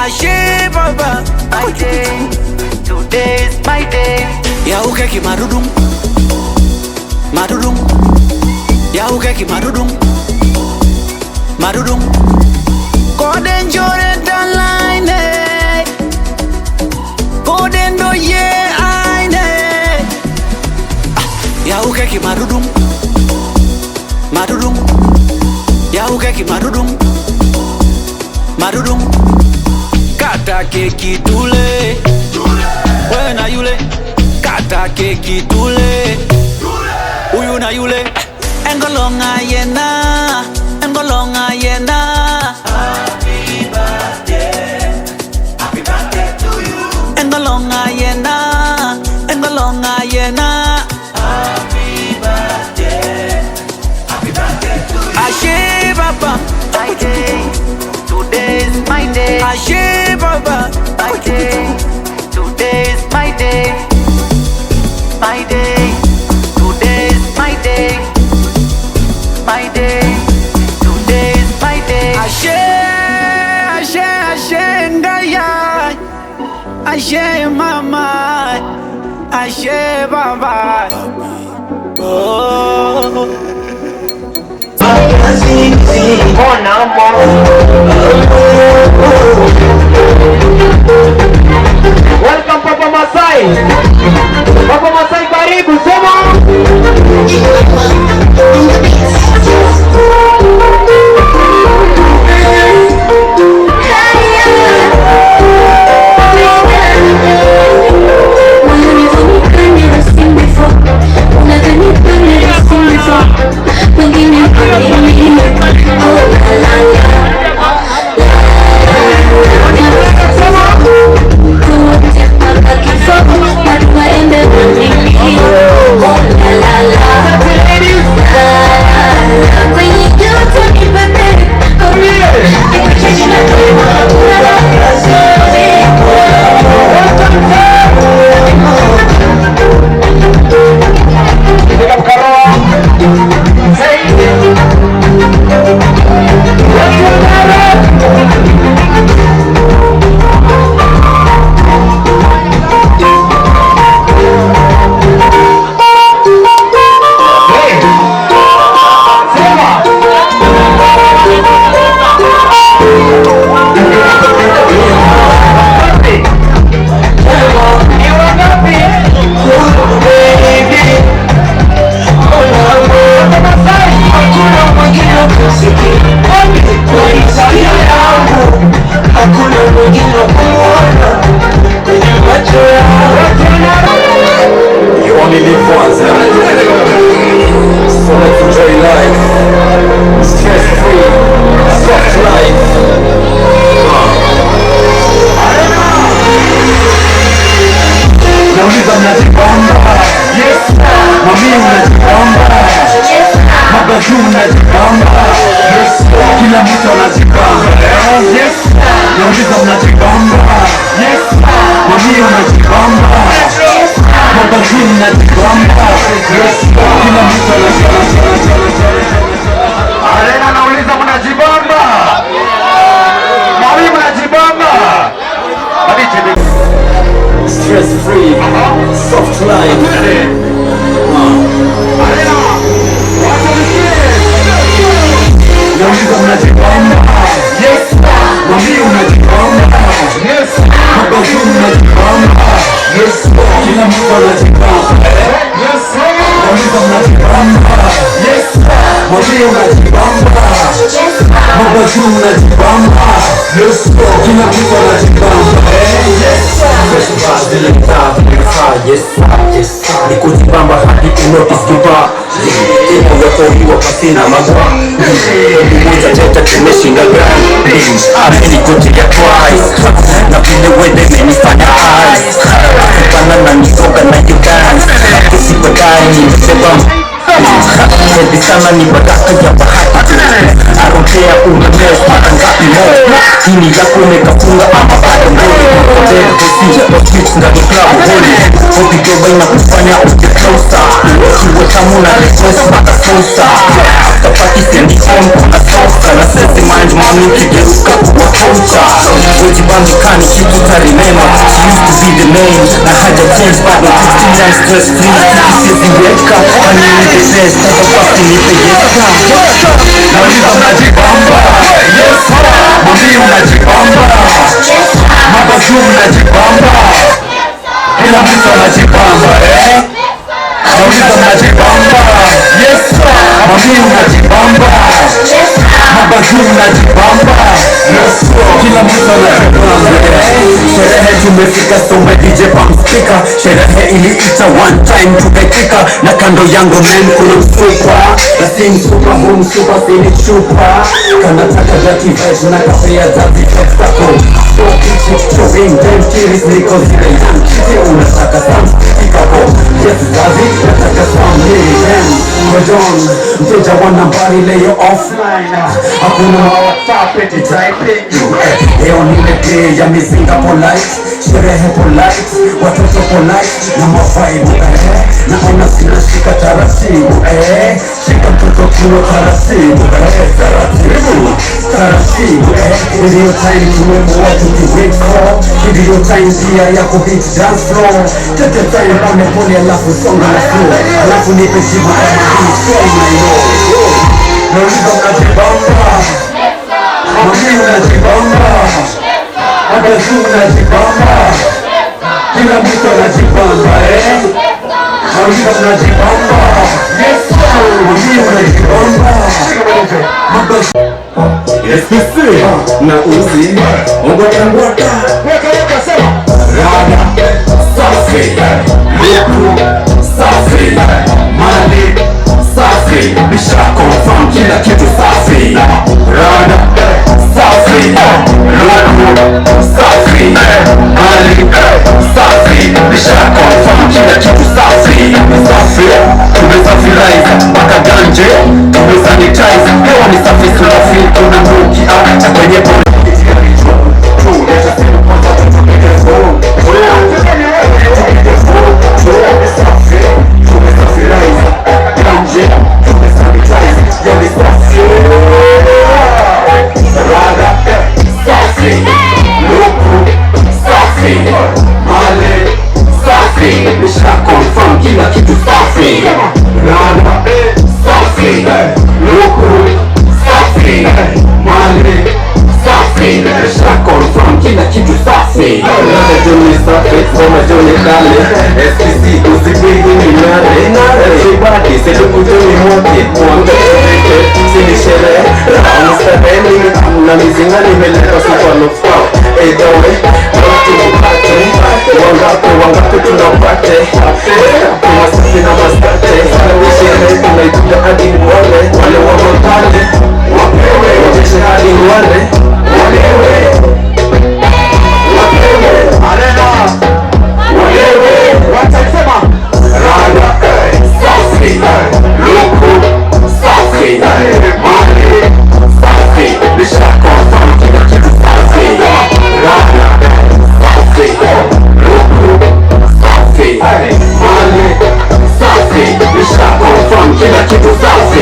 Ashe baba, my day, today's my day. ya ukeki marudum, marudum, ya ukeki marudum, marudum. Koden jore online, koden do ye aine. Ya ukeki marudum, marudum, ya ukeki marudum, marudum. Kata keki tule, wewe na yule. Kata keki tule, uyu na yule. Engolonga yena, engolonga yena. Happy birthday to you. Engolonga yena, engolonga yena. Happy birthday to you. Ashe baba, My day, today's my day. ashe baba, My day, today's my day. My day, today's my day. My day, today's my day. ashe, ashe, ashe ngaya, ashe mama, ashe baba. Oh. Welcome Papa Masai. Papa Masai karibu sema. Kila mtu anajibamba. Yes. Nauliza mnajibamba. Yes. Mami unajibamba. Mabazini mnajibamba. Yes. Kila mtu anajibamba. Arena nauliza mnajibamba. Mami mnajibamba. Stress free. Soft life. Nauliza mnajibamba. Yes. Mami unajibamba. Yes. Mabazini mnajibamba. Yes. Kila mtu anajibamba. Yes. Nauliza mnajibamba. Yes. Mami unajibamba. Mabazini mnajibamba. Yes. Kila mtu anajibamba. Yes. Yes. Nikujibamba hadi unotice kipa. Umeforiwa pasina magwa. Mmoja teta tumeshinda grand. Ameni kutia twice. Na vile wende menifanya eyes. Kupana na nisoga na you dance. Kusipa dai nimeseba. Hebi sana ni baraka ya bahati. Arokea umemea mara ngapi mo. Hini yako umekafunga ama bado ngoli. Kodea hosi, streets ndani club holi. Hobi joba inakufanya uke closer. Ukiweka tamu na request pata sosa. After party sendi home kuna sosa. Na sesi mind mami kigeuka kuwa kocha. Weji bandikani kitu tarimema. She used to be the name na haja change bado 15 years stress free. Kisizi weka kwani ni the best. Sasa basi nipe yeka. Nauliza mnajibamba. Yes mami unajibamba. Mabazu mnajibamba. Kila mtu anajibamba nauliza mnajibamba. Yes mami unajibamba. Mabazu mnajibamba. Yes kila mtu anajibamba. Sherehe tumefika sombe DJ Pam speaker. Sherehe iliita one time tukaitika. Na kando yangu men kuna msupa. Na si msupa huu msupa sini chupa. Kanataka dirty vibes na kafea zazi textako. So kichi chowing them kiris niko zile young. Kite unataka some stikako. Yes zazi nataka some nili them. Ngojon mteja wa nambari leo offline. Hakuna WhatsApp eti typing. Leo nile day ya mizinga polite. Sherehe polite, watoto polite. Na mafaibu naona zinashika taratibu shika mtoto kuwa taratibu taratibu video time tuwemo watu kiweko video time pia ya kuhit dance floor tete time pone pone alafu songa na flow alafu nipe jibu kama hii sway my lord nauliza mnajibamba mami unajibamba Mabazu unajibamba kila mtu anajibamba nauliza mnajibamba. Yes mami unajibamba. Mabazu SPC na uzi ngwata weka sema rada safi luku safi mali safi bisha confirm kila kitu safi rada safi luku safi mali safi bisha confirm kila kitu safi safi tumesafirize mpaka ganje tumesanitize hewa ni safi safi kuna mbuki hata kwenye pole kila kitu safi rada safi luku safi mali safi nisha confirm kila kitu safi rada joni safi soma joni kale SPC usipigi ni nare everybody setu kujoni mote mwanga kutete sini sherehe ramustabeni na mizinga nimeleka super love spot edawe watu mpate wangapi tunapate tumasisi na mastate nishere tunaikuta hadi wale wamotale wapewe wajeshe hadi wale walewe arena walewe watasema rada safi luku safi mali safi bisha confirm kila kitu safi rada safi luku safi mali safi bisha confirm kila kitu safi.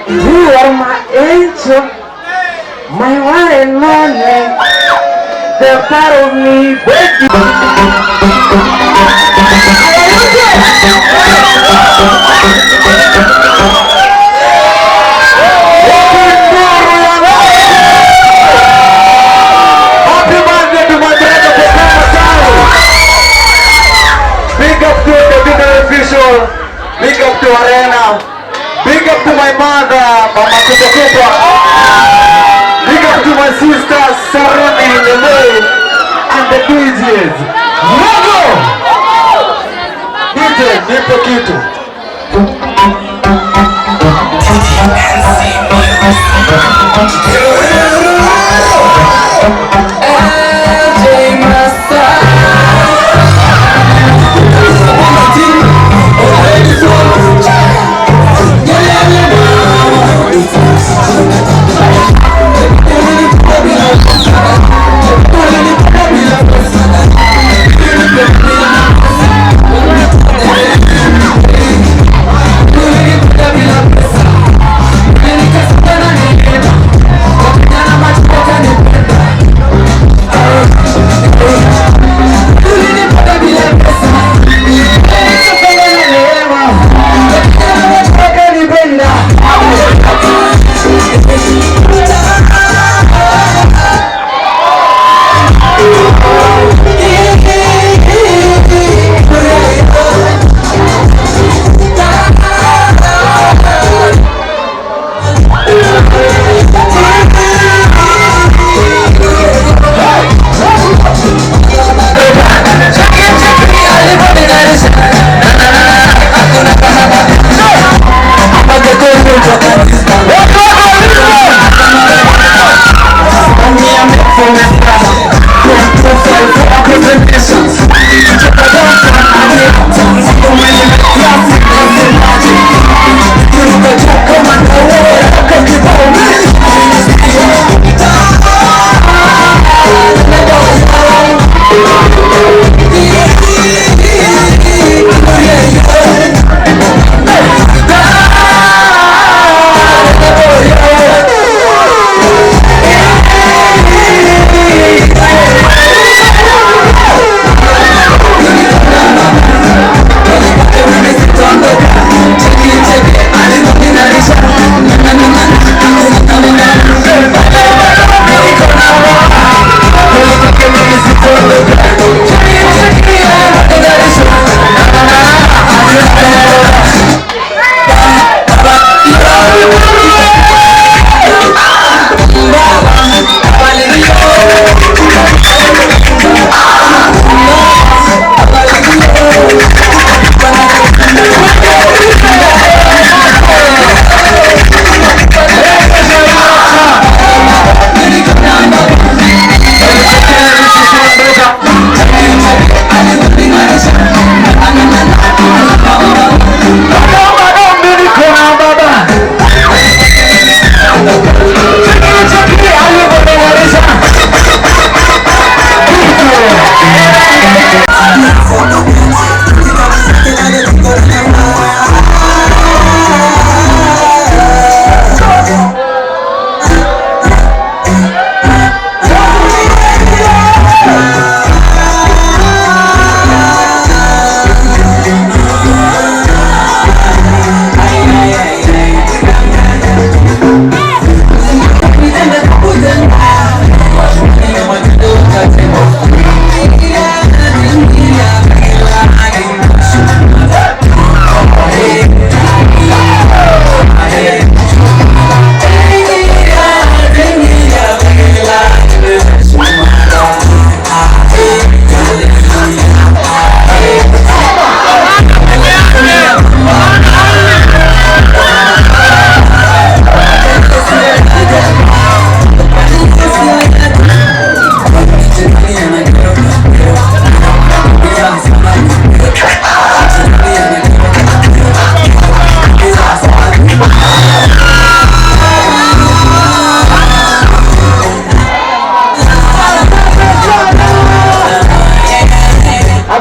You are my angel, my one and only, the part of me, baby. Happy birthday to my brother Papa Masai. Big up to the dinner official. Big up to Arena. Big up to my mother, Mama Kupa. Big up to my sisters, Saroni and Lemay, and the DJs. Logo! DJ, nipo kitu.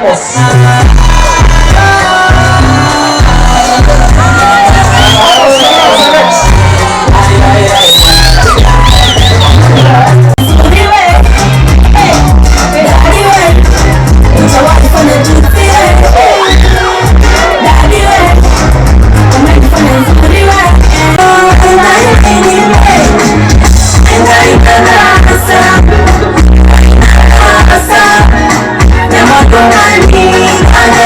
Vamos. I'm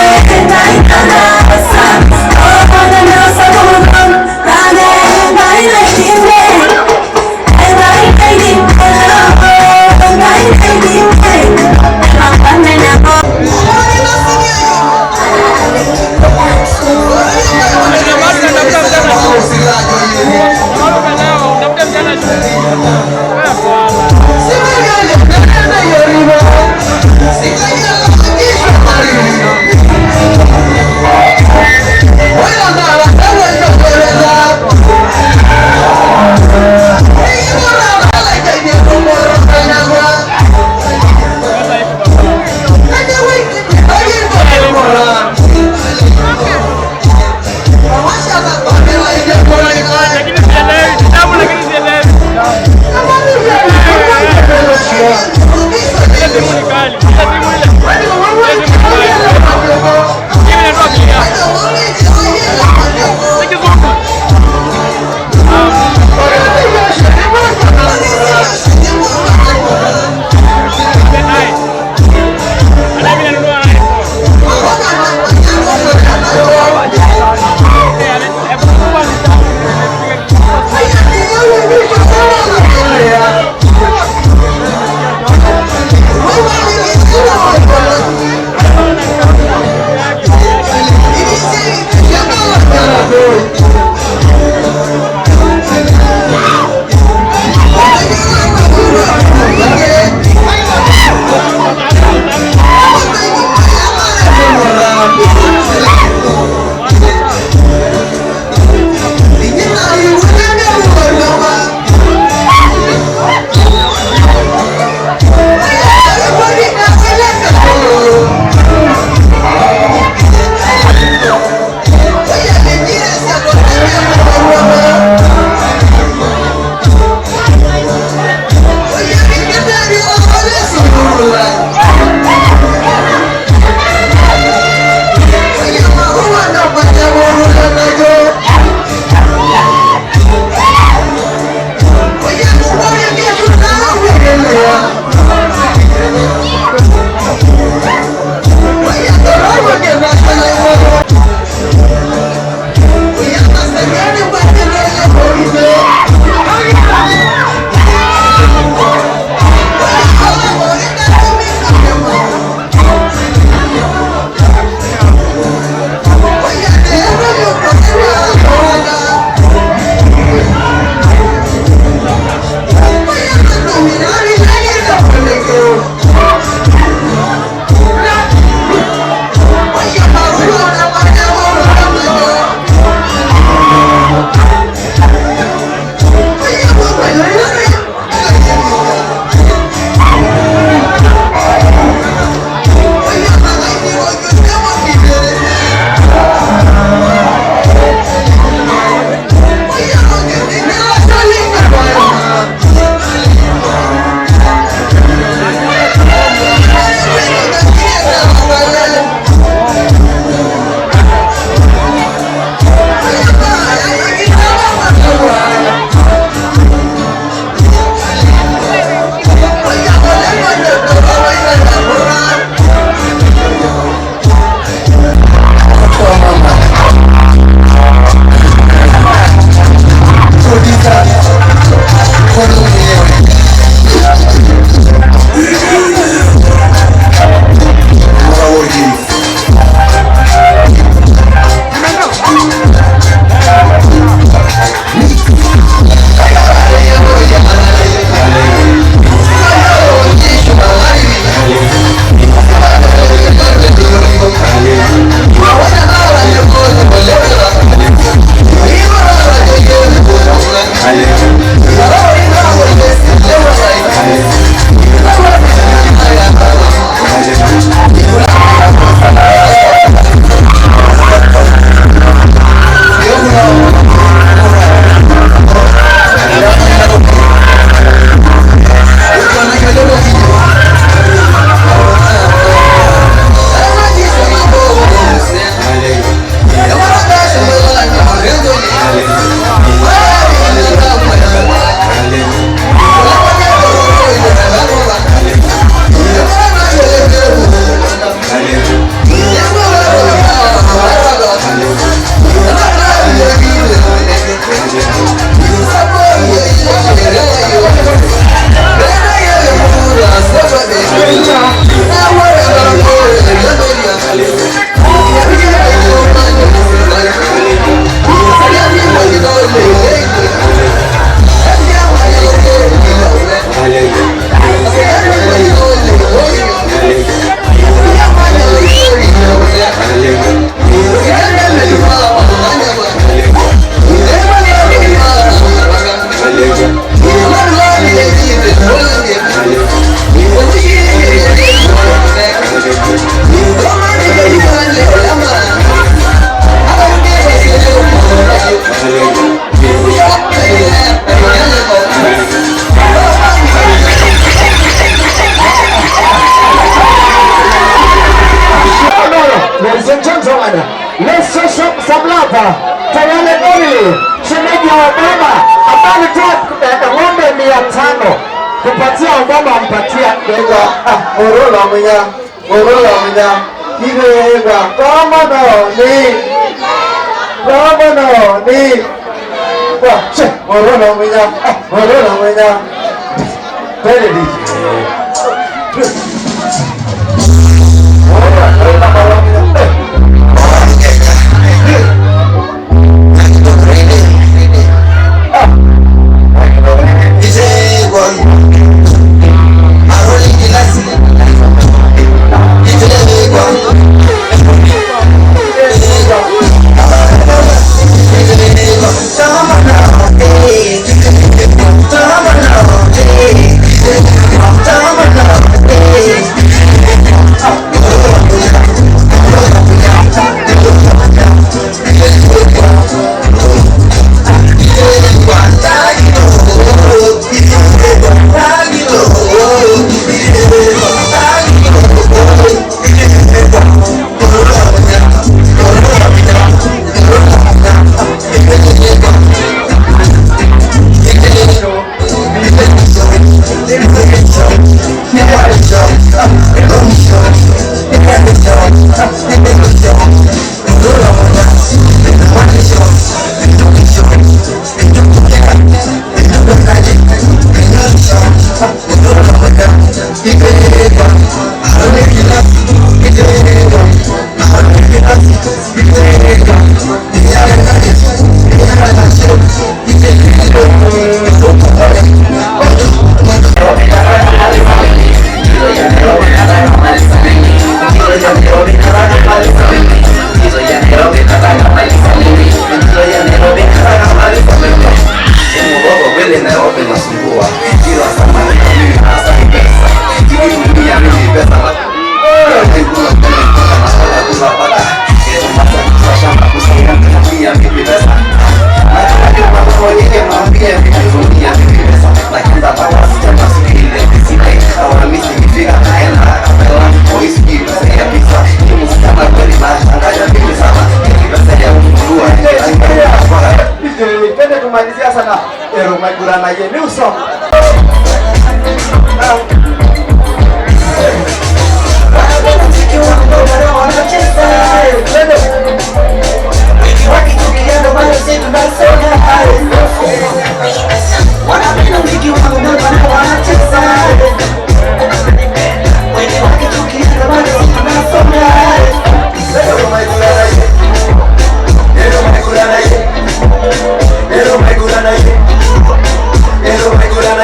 gentlemen, let's show some love to wale family. Shemeji ya Obama ambaye alitoa ng'ombe 500 kupatia Obama, ampatia kwa Orola mwenye Iwega Governor ni kwa che Orola mwenye Pele DJ kumalizia sana ero magurana ye new song Ero me gurana ye,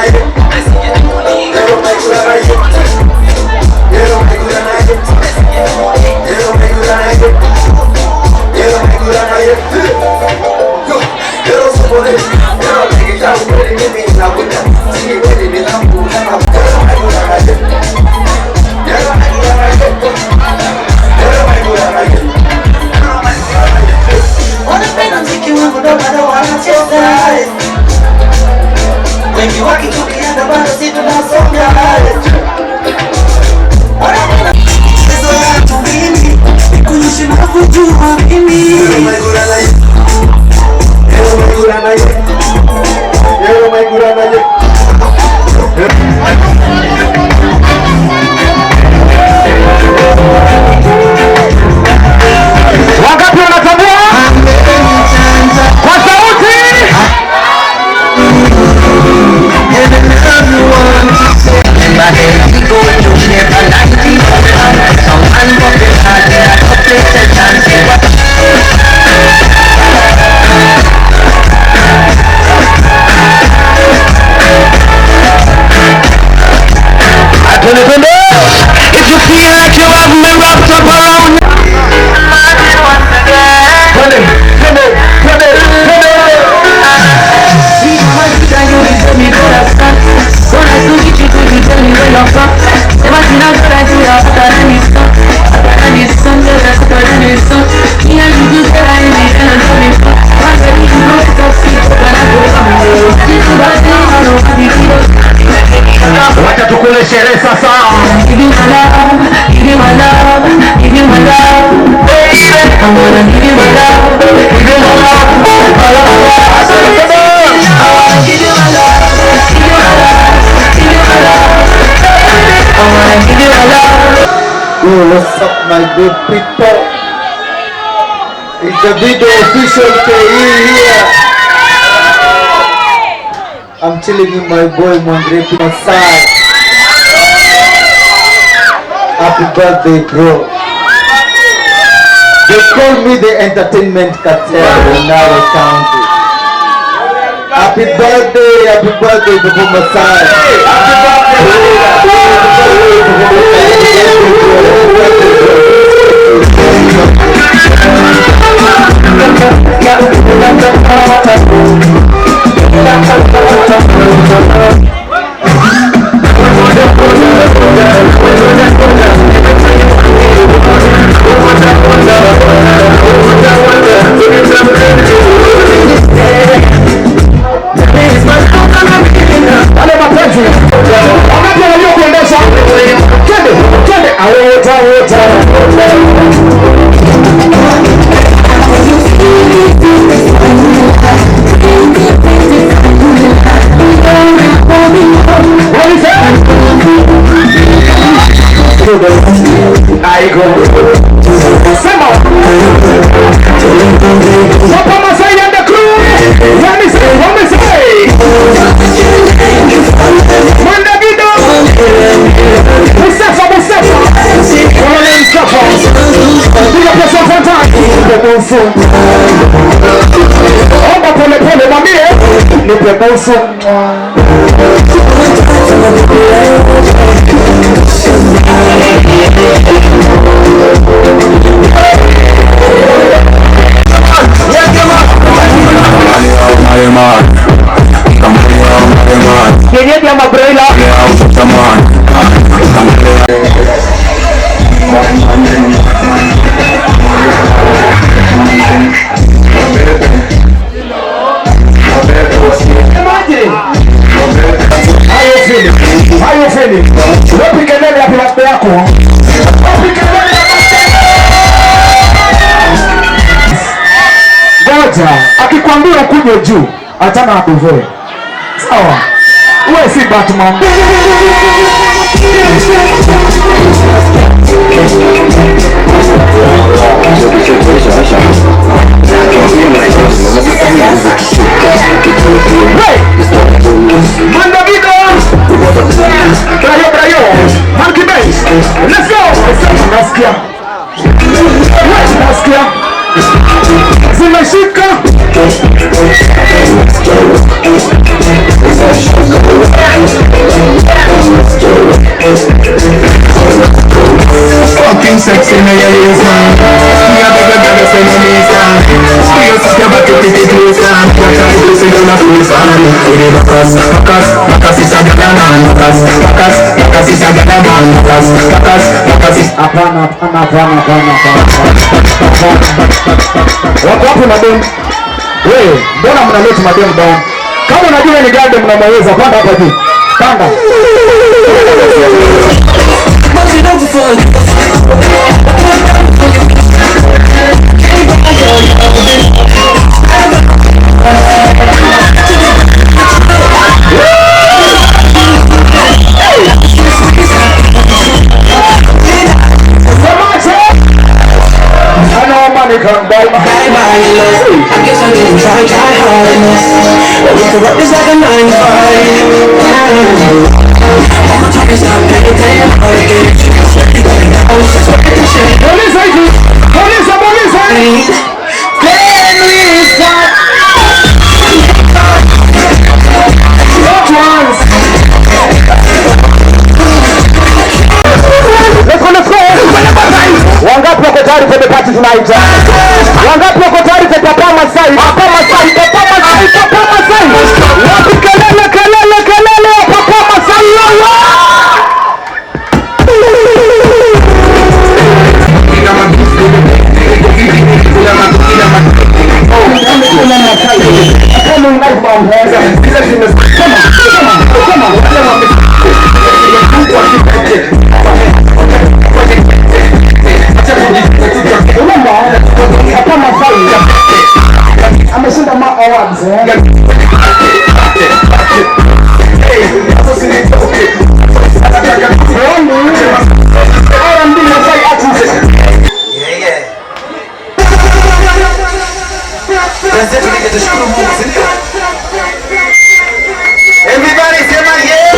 my good people. It's the video official KE here. I'm chilling with my boy Mwangrepi Masai. Happy birthday, bro. They call me the entertainment cartel in Naro County. Happy birthday to Masai. Happy Omba pole pole mwambie nipe busu. Kienyeji ama broiler? How you feeling? Wapi kelele ya birthday yako? Wapi kelele ya birthday? Ngoja, akikwambia ukuje juu, achana na duve. Sawa. Wewe si Batman. Hey! Mandavido! Brayo! Monkey Bass! Let's go! Nasikia! Nasikia! Zimeshika! Fucking sexy na ya yesa. Ya bebe bebe se no nisa. Yo sikia batu titi tuisa. Waka itusi yo na tuisa. Iri bakas isa gadana. Bakas isa gadana. Bakas isa. Apana. Wako wapi madem? Wewe, mbona mnaleta madem down? Kama unajua ni gade mnamaweza, panda hapa juu. Panda. Come down. I guess I didn't try hard enough. But we can rock this like a 9 to 5. All my talk is not paying hard again. Wangapi wako tayari for the party tonight? Wangapi wako tayari for Papa Masai? Papa Masai. Wapi kelele Papa Masai. Ameshinda ma awards R&B Masai artist. Wenzetu nije tushukuru Mungu, si ndio? Everybody sema yeah.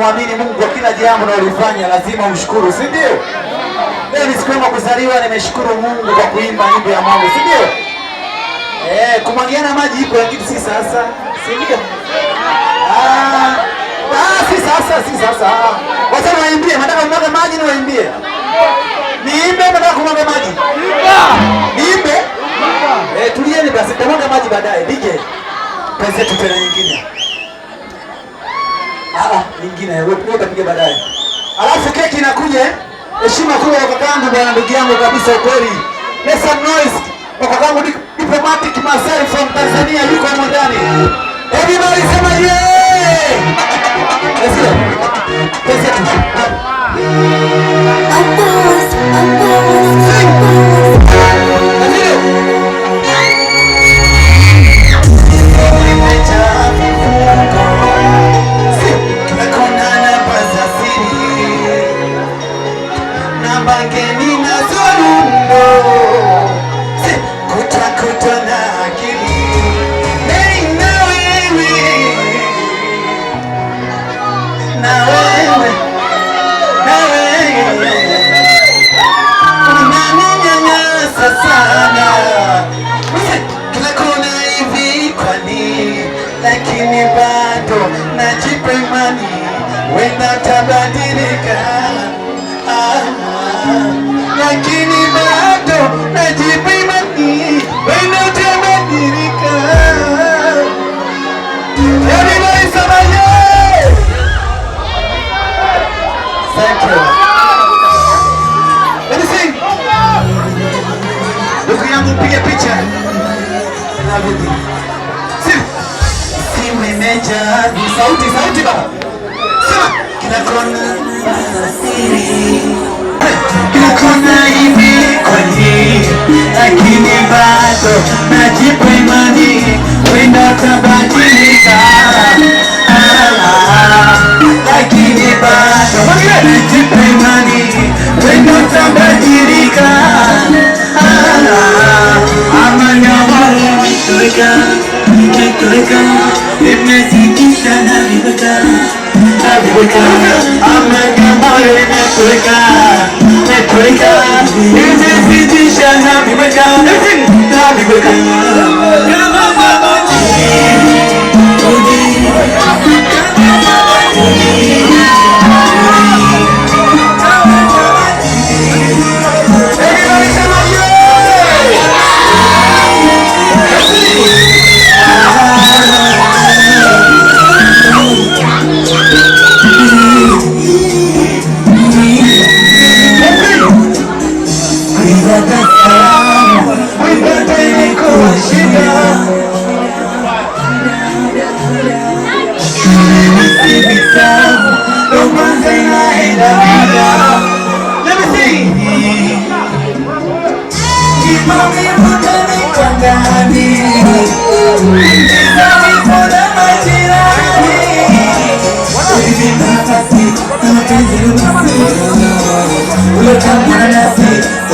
Muamini Mungu kwa kila jambo unalofanya, lazima umshukuru, si ndio? Leo ni siku ya kuzaliwa, nimeshukuru Mungu kwa kuimba nyimbo ya Mungu, si ndio? Kumwagiana maji ipo, lakini si sasa, si ndio? Si sasa. Wacha niwaimbie, nataka kumwaga maji niwaimbie. Niimbe nataka kumwaga maji. Niimbe? Tulieni basi, nitamwaga maji baadaye. DJ. Pesa tu tena nyingine. Nyingine wewe utapiga baadaye. Alafu keki inakuja. Heshima kubwa kwa kakangu bwana, ndugu yangu kabisa kweli. Make some noise kwa kakangu Diplomatic Marcel from Tanzania, yuko hapo ndani. Everybody sema yeah. Let's go. Pesa tu. Lakini bado najipa imani wenda tabadilika. Lakini bado najipa imani wenda tabadilika. Everybody say yeah. Thank you. Let me sing. Ndugu yangu mpige picha. Na vipi? Sauti baba. Sema kila kona siri. Kila kona hivi kwani, lakini bado najipa imani wenda tabadilika. nimetoweka, nimezidisha na vibeka, amani ya moyo imetoweka, nimezidisha na vibeka,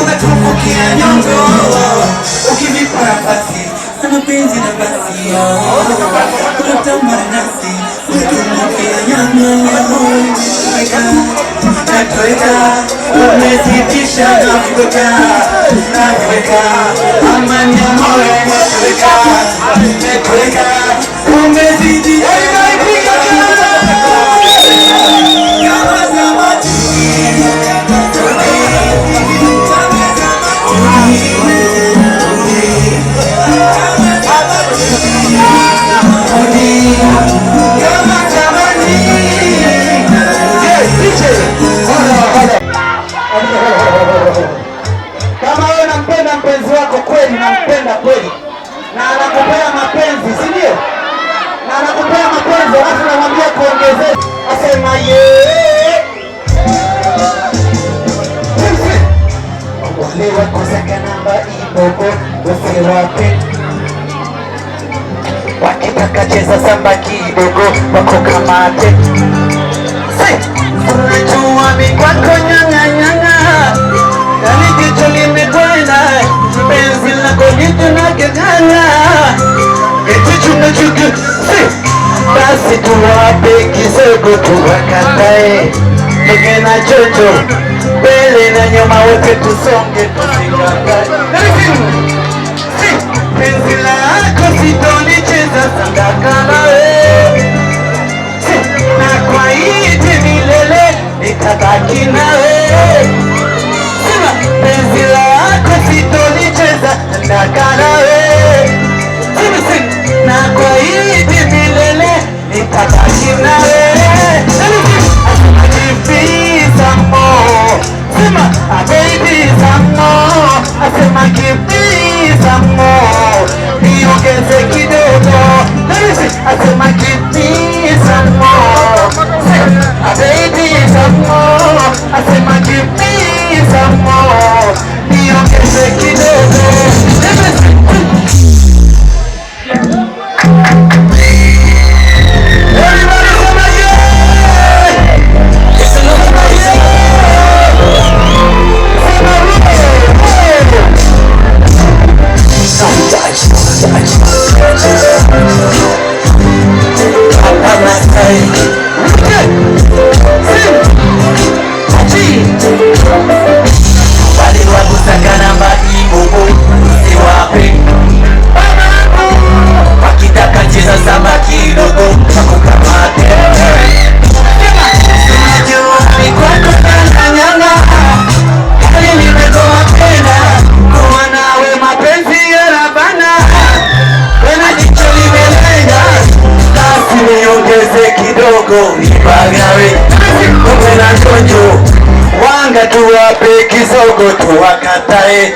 umetumbukia nyongo, ukinipa nafasi na mapenzi na basi, unatamani nasi, umetumbukia nyongo, natoweka, umezidisha na vibeka, amani ya moyo imetoweka, umezidisha kama wewe unampenda mpenzi wako kweli, nampenda kweli na anakupea mapenzi, si ndio? Na anakupea mapenzi alafu namwambia kuongezea, asema wale wakosaka namba ibobo usiwape, wakitaka cheza samba kidogo wako kamate, unajua mikwako nyang'anyang'a, yani jicho limekwenda penzi lako jicho na keng'ang'a, eti chunachuki, basi tuwape kisogo tuwakatae, toke na chocho mbele na nyuma wote tusonge tusikatae, penzi lako sitolicheza sandakala na kwa hiti milele nitabaki nawe, penzi lako sitolicheza sandakala na kwa hiti milele nitabaki nawe, baby some more, asema give me some more, niongeze kidogo, asema give me some more, baby some more, asema give me some more, niongeze kidogo. Wanga tuwape kisogo tuwakatae,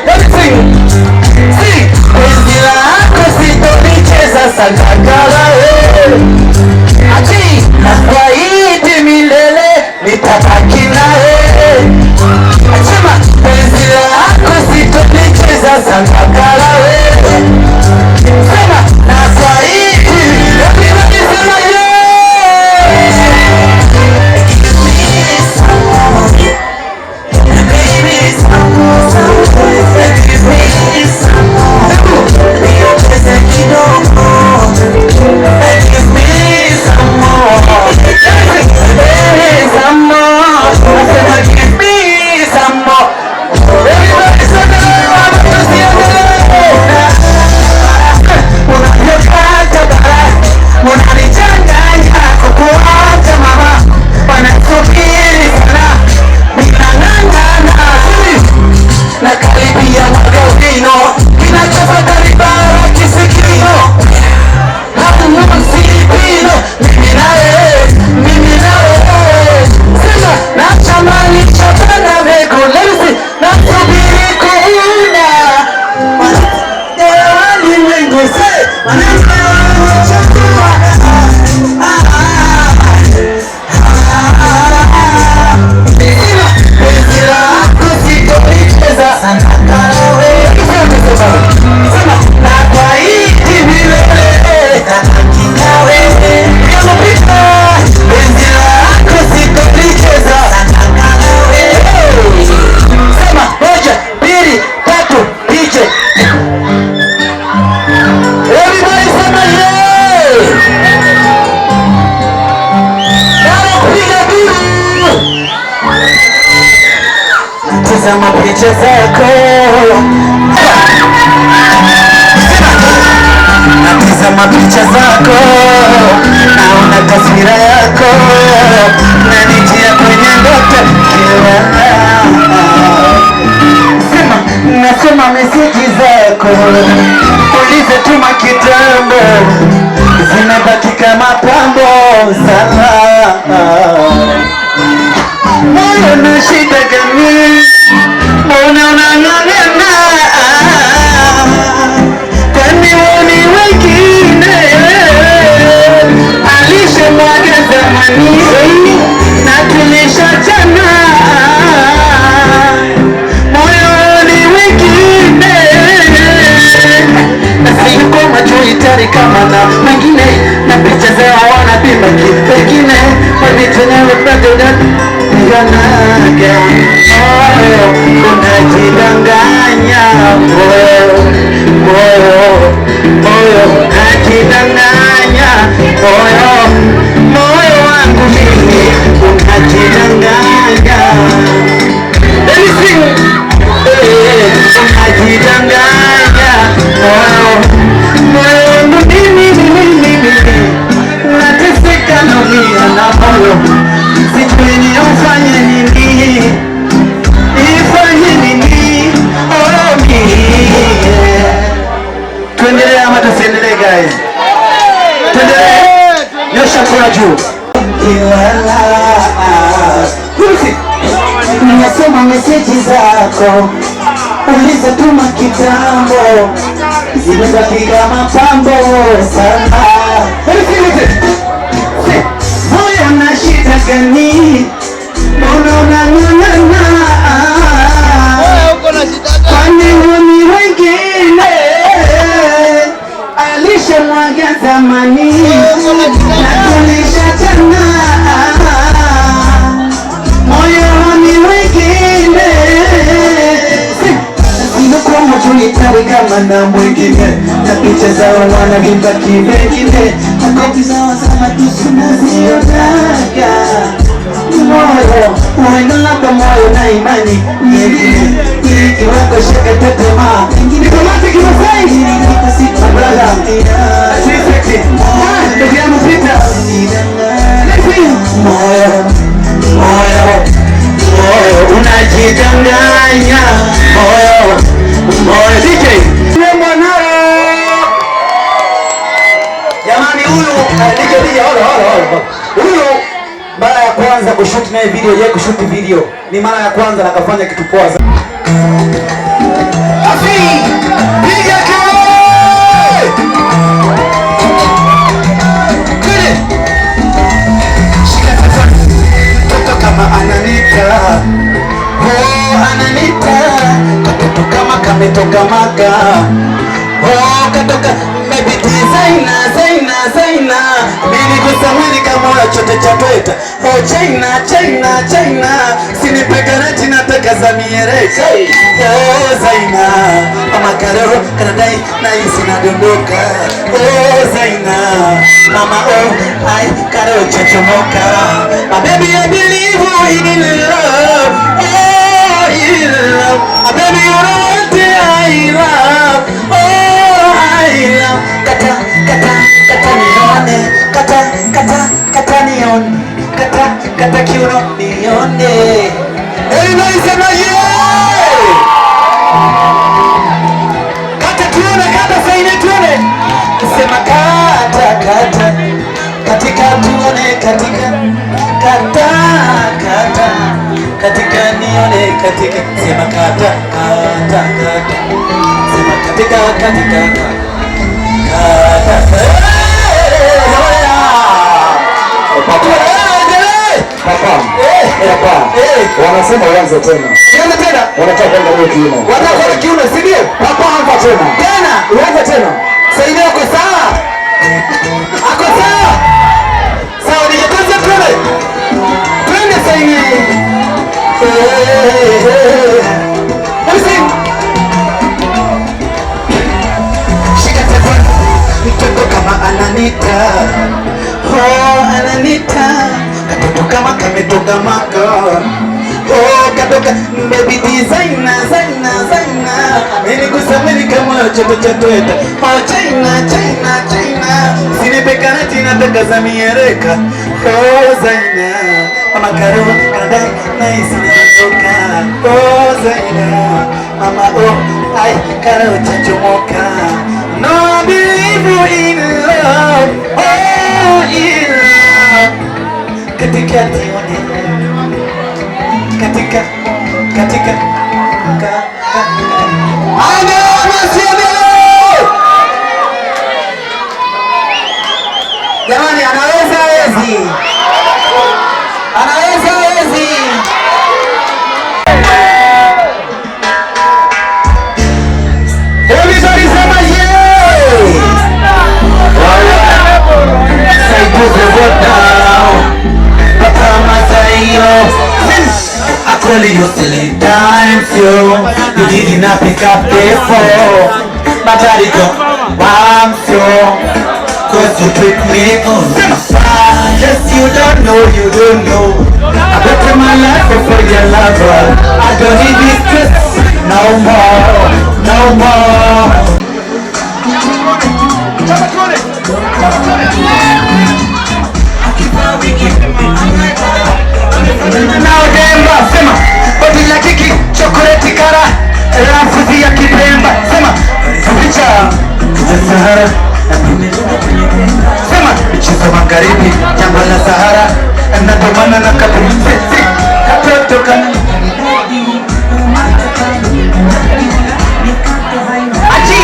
penzi lako sitolicheza sandakala na kwa hiti milele nitabaki nawe, penzi lako sitolicheza sandakala na kwa hiti no picha zako, natizama picha zako, naona taswira yako, nanijia kwenye ndoto kila nasoma meseji zako, ulize tuma kitambo, zimebaki kama pambo sana. Moyo na shida gani? Mbona unang'ang'ana? Kwani woni wengine alishamwaga zamani na tulishachana. Itari kama na mengine na picha zao wanapima kipengine wavitenyewe president yanaga moyo unajidanganya moyo unajidanganya moyo wangu mimi unajidanganya unajidanganya moyo nateseka naumia na moyo, sijui nifanye nini, nifanye nini? Oh, tuendelee ama tusiendelee guys? Tuendelee, nyosha mkono juu. Nimesoma meseji zako, uliza tuma kitambo, zimebaki kama pambo sana. Moyo na shida gani? Mbona unang'ang'ana? Kwani woni wengine alishamwaga zamani na tulishachana. Moyo woni wengine itari kama na mwingine na picha zao wanavimba kivengine na kopi zao sana tusunazionaga moyo uenda labda moyo na imani nyingine ikiwako shaka tetema nikomate kimasai mabrada siseki ndugu yangu pita moyo unajidanganya moyo DJ jamani, huyu mara ya kwanza kushuti naye video, yeye kushuti video ni mara ya kwanza na kafanya kitu poa sana. Kama ananita katoto kama kametoka maka katoka maybe Zaina mimi kusamani kama chote cha tweta China sinipeka nataka za miereka Zaina mama karero kanadai na isi nadondoka Zaina mama ai karero chachomoka my baby I believe in love baby you know what I love I love kata kiuno nione sema kata kiuno kata saine tuone sema kata katika tuone katika nione katika sema kata sema katika wanasema uanze tena. Wanataka kwenda kiuno. Wanataka kwenda kiuno, si ndio? Papa anza tena. Uanze tena. Saidia uko sawa? Ako sawa? Sawa, nijekaza twende. Twende Saidia. Shika telefoni. Mtoto kama ananita. Ananita. Katoto kama kametoka maka. nikatoka baby designer zaina zaina mimi kusamini kama choto chatweta oh China China China sinipekana tina taka za miereka oh zaina mama karo kadai nice natoka oh zaina mama oh ai karo chachomoka no I believe in love oh in love katika tione katika ana masiebe jamani anaweza hezi everybody sema yeah say put the foot down papa masayo Actually you still in time, so you did not pick up the phone. My daddy don't want you, cause you trick me on the fire. Yes, you don't know. I bet my life for your lover. I don't need this stress no more. Now Demba, sema body la kiki, chocolate kara rafu ya kipemba, sema picha za Sahara sema michezo magharibi, jangwa la Sahara na domana na kabisa katoto kana aji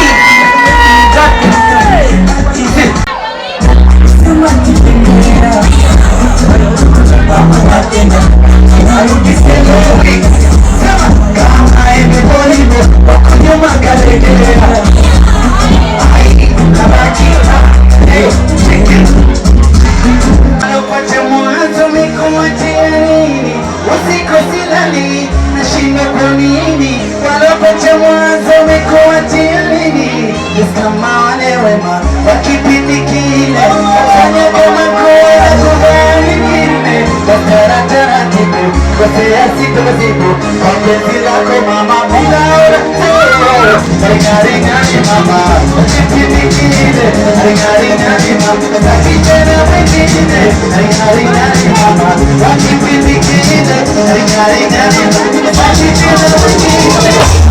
kama wale wema wakipindi kile wafanya kama kuwa kubali kile tatara taratibu kosea sitozibu kwa penzi lako mama bila ora ringaringani mama wakipindi kile ringaringani mama takijana wengine ringaringani mama wakipindi kile ringaringani mama takijana wengine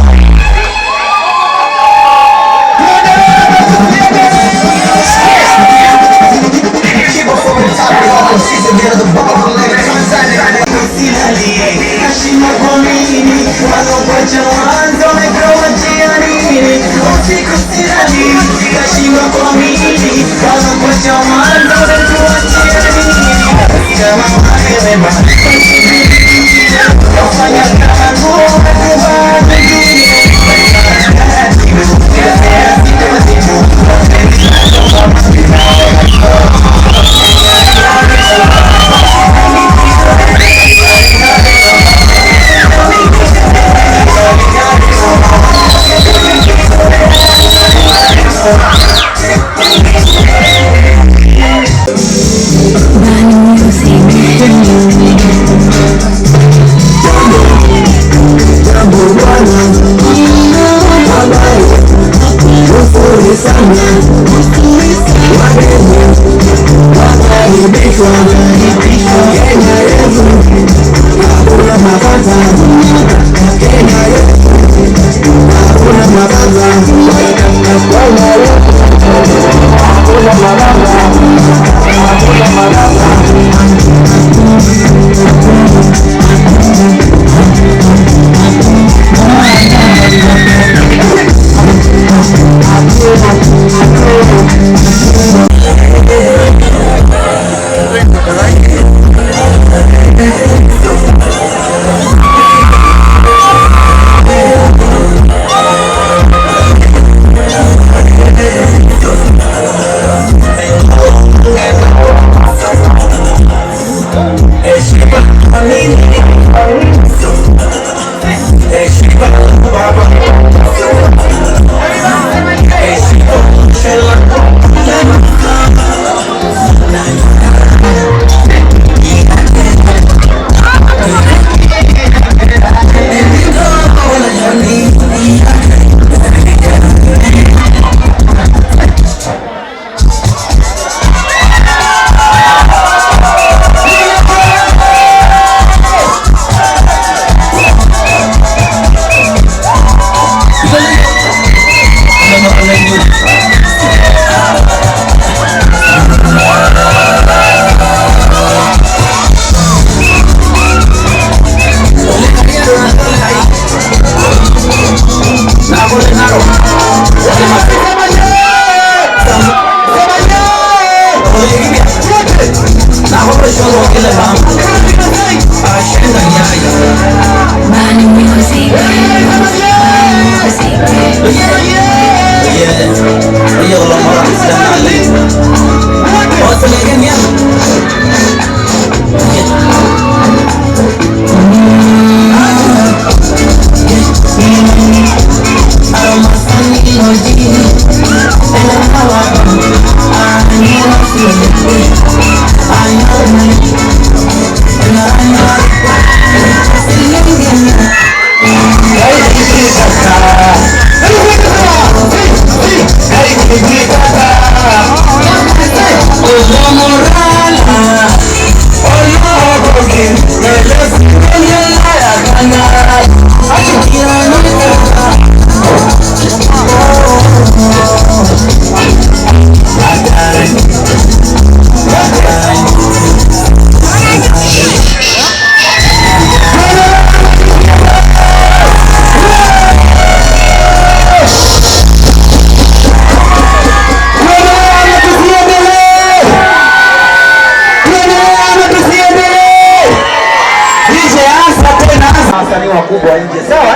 wasanii wakubwa nje. Sawa?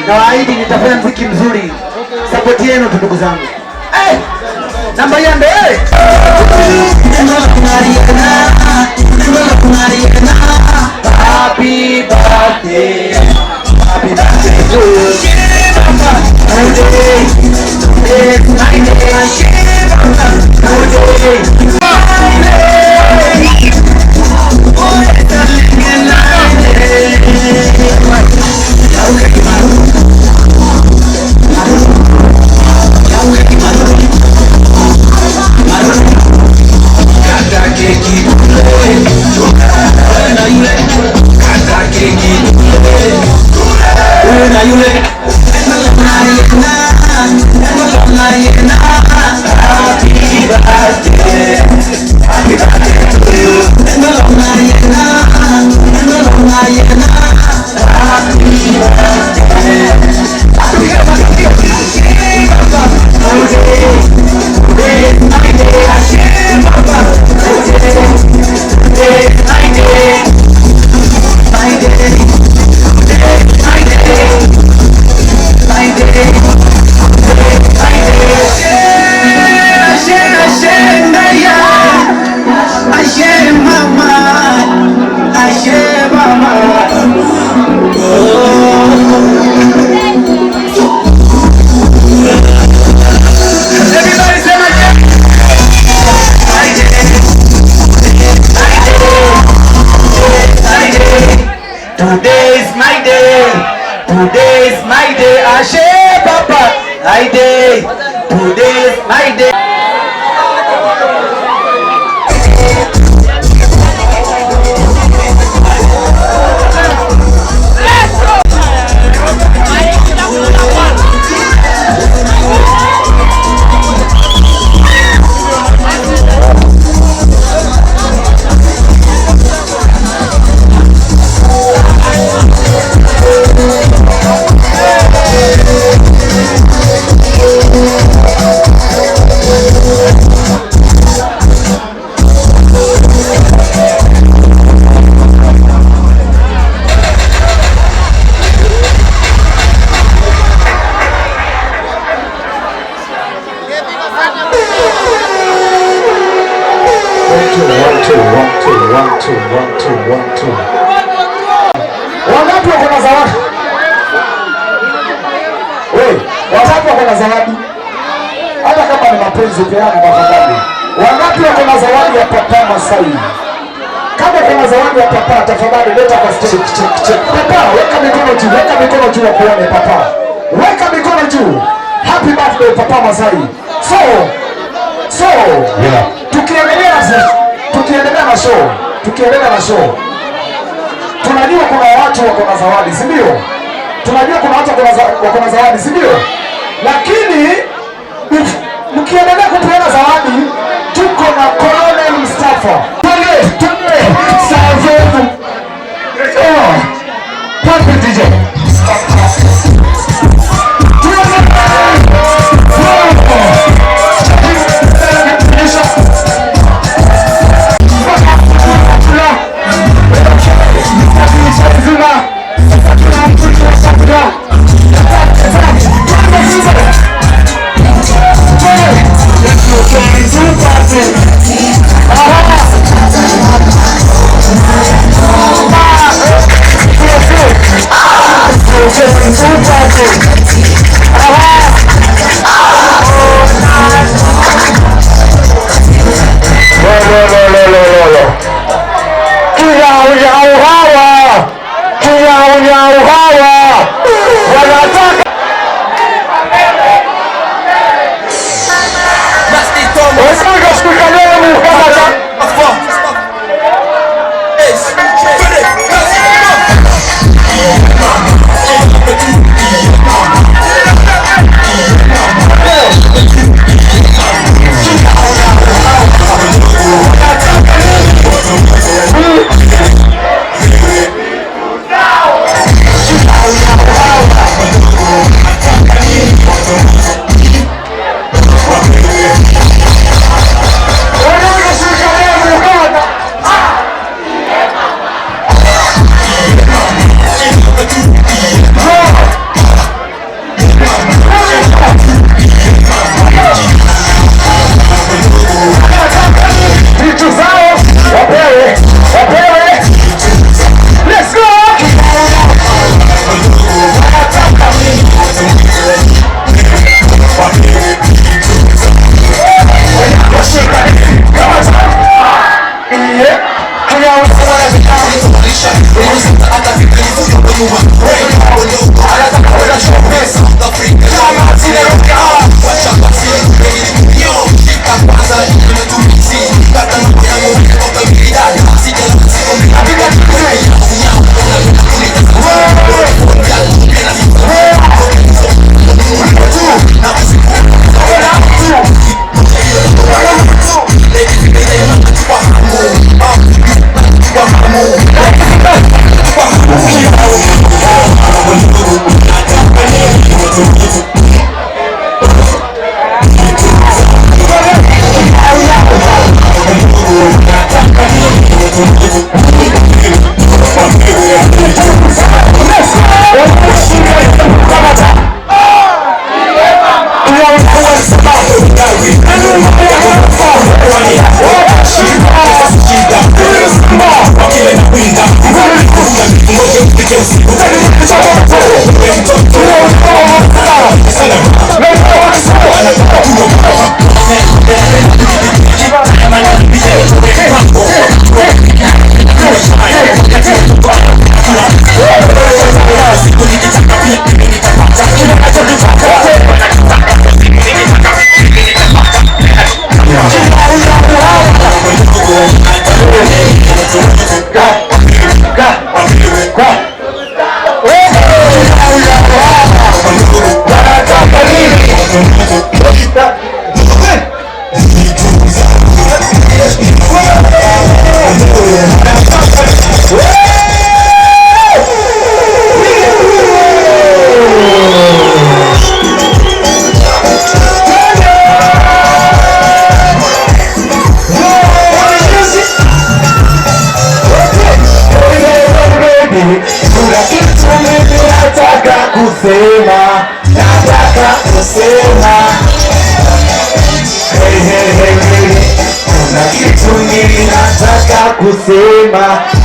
Na waahidi nitafanya muziki mzuri. Support yenu ndugu zangu. Namba yande. Happy birthday. Happy birthday to you. Today is my day. Wangapi wako na zawadi? Wewe, wangapi wako na zawadi? Hata kama ni mapenzi peana tafadhali. Wangapi wako na zawadi ya Papa Masai? Kama kuna zawadi ya Papa tafadhali leta kwa stage. Papa, weka mikono juu, weka mikono juu kuone Papa. Weka mikono juu. Happy birthday Papa Masai. So, yeah. Tukiendelea na show. Tunajua kuna watu wako na zawadi, si ndio? Tunajua kuna watu wako na zawadi, si ndio? Lakini mkiendelea kupeana zawadi, tuko na Colonel Mustafa. Perfect DJ.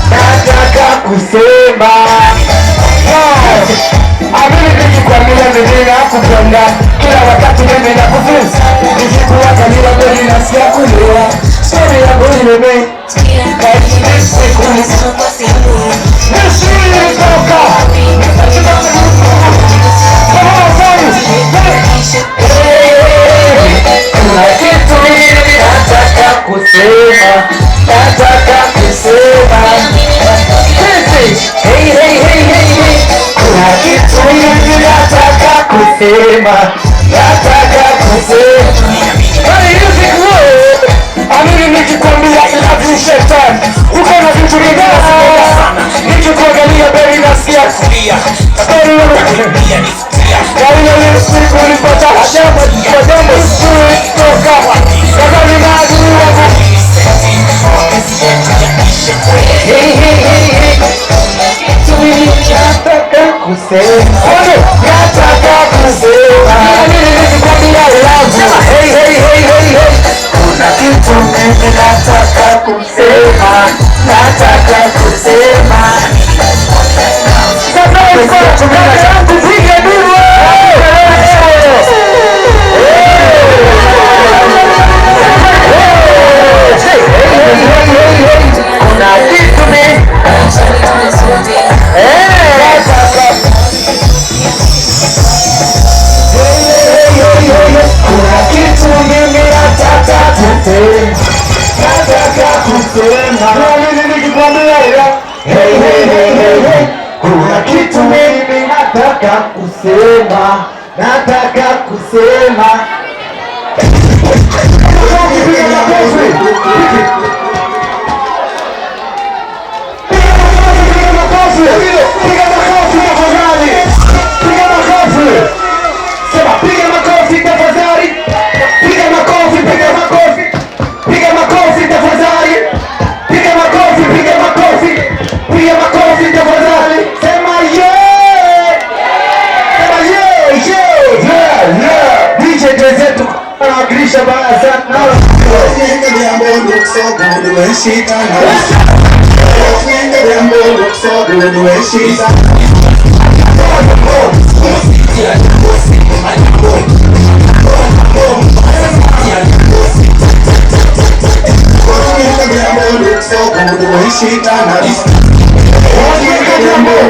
nataka kusema amini nikikwambia mimi nakupenda kila wakati mimi nakufunza nikikuwa kamila mbele nasikia kulia stori yangu nimeme kuna kitu mimi nataka kusema kuna kitu mimi nataka kusema amini nikikwambia ilavi shetani uko na vitu vingi nikikuangalia beri nasikia kulia ile siku ulipata shamba jambo suri toka kama ni maadui wangu kuna kitu mimi nataka kusema when she done her.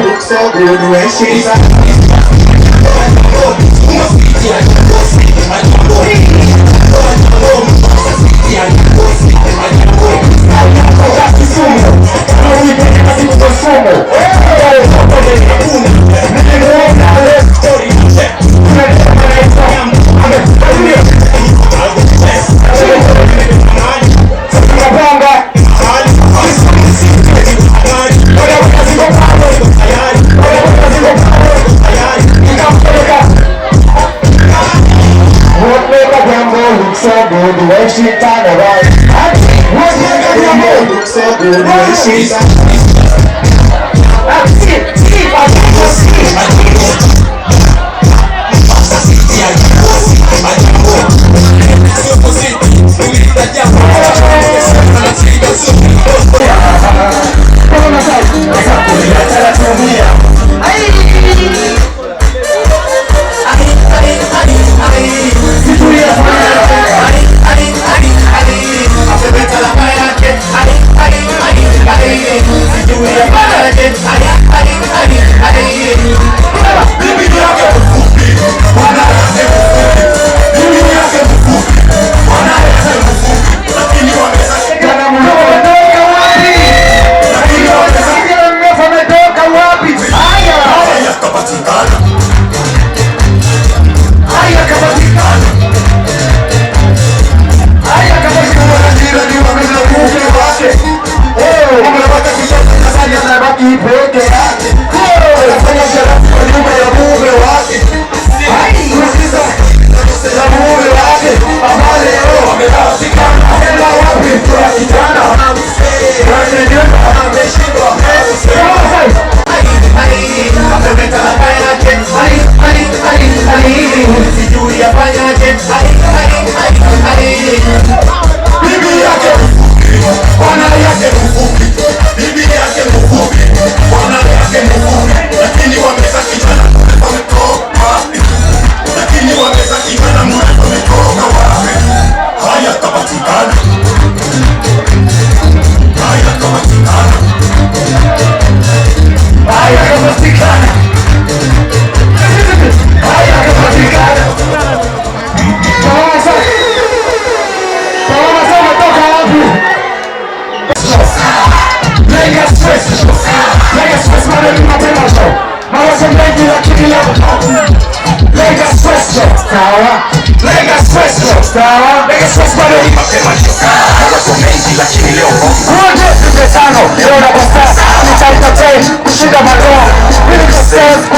Look so good when she done her. So good the way she turn around. What make a woman look so good the way she turn around? See,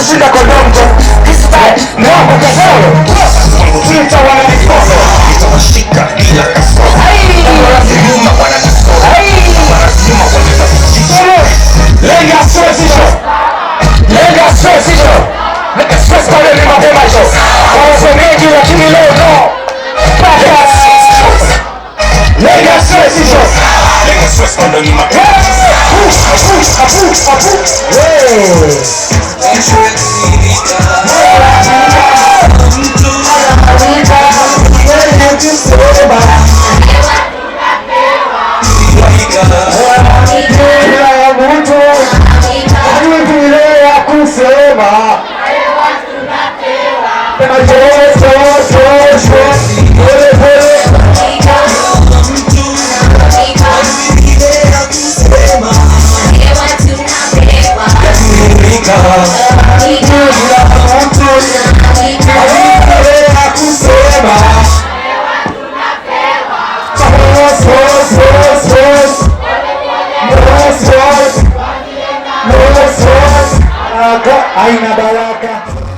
kushinda kodongo Nitawashika bila kasoro. Wanazima wananisoro. Wanazima wananisoro. Lenga stress hicho. Lenga stress hicho. Lenga stress pale ni mapema hicho. Wanasemeji lakini leo no. Lenga stress hicho. Lenga stress pale ni mapema. Aina baraka.